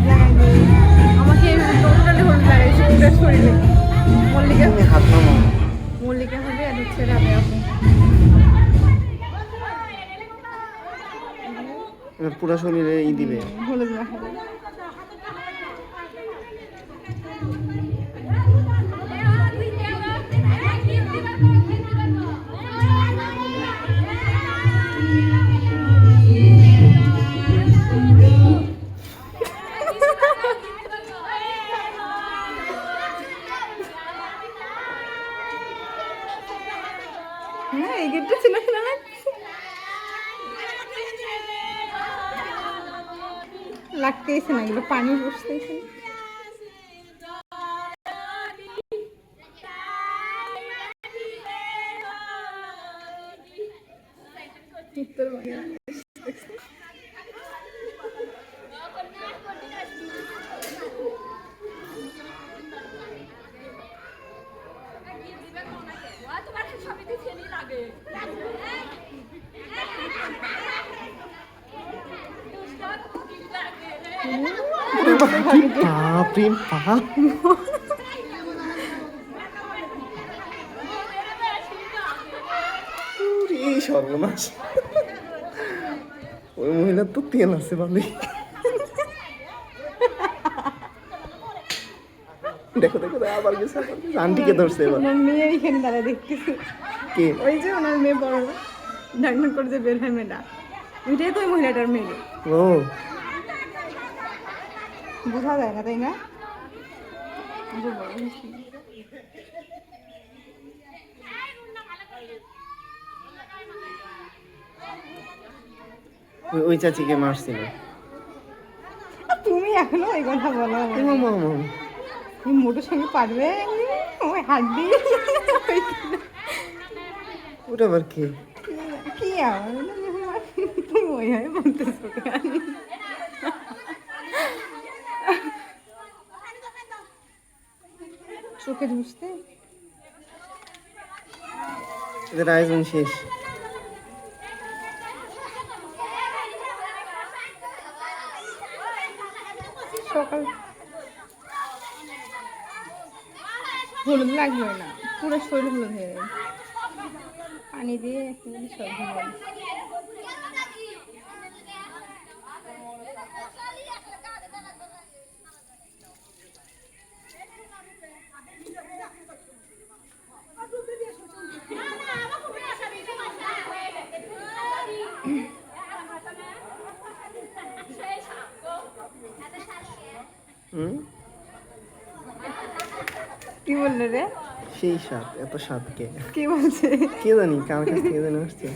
লাগাই দিই আমাকে টোটালি হলুদ লাগাইছে পুরো শরীরে মল্লিকা তুমি হাত নামো। মল্লিকা হবে আর হচ্ছে রাবেয়া আপু এবার পুরো শরীরে ই দিবে। হলুদ মাখাবে হ্যাঁ এই গেটটা ছিল না লাগতেইছে না এগুলো পানি বসতেইছে বাপরে বাপ, এই সর্বনাশ। ওই মহিলার তো তেল আছে ভালোই। দেখো দেখো আবার গেছে, আন্টিকে ধরছে এবার। ওনার মেয়ে এখানে দাঁড়া দেখতেছে কে? ওই যে ওনার মেয়ে বড় ঢাকঢাক করে যে বের হয় মেয়েটা ওইটাই তো ওই মহিলাটার মেয়ে ও বোঝা যায় না তাই না ওই চাচিকে মারছিল। তুমি এখনো এই কথা বলো তুমি মোটোর সঙ্গে পারবে ওই হাড্ডি ওটা আবার কি? কি আমার তুমি ওইভাবে বলতেছো কেন? চোখে ঢুসতে এদের আয়োজন শেষ। সকাল হলুদ লাগবে না পুরো শরীর হলুদ হয়ে যাবে পানি দিয়ে একেবারে সব হয়ে যাবে কি বললে রে? সেই স্বাদ, এত স্বাদ কে? কি বলছে? কে জানি কার কাছ থেকে জানি আসছে।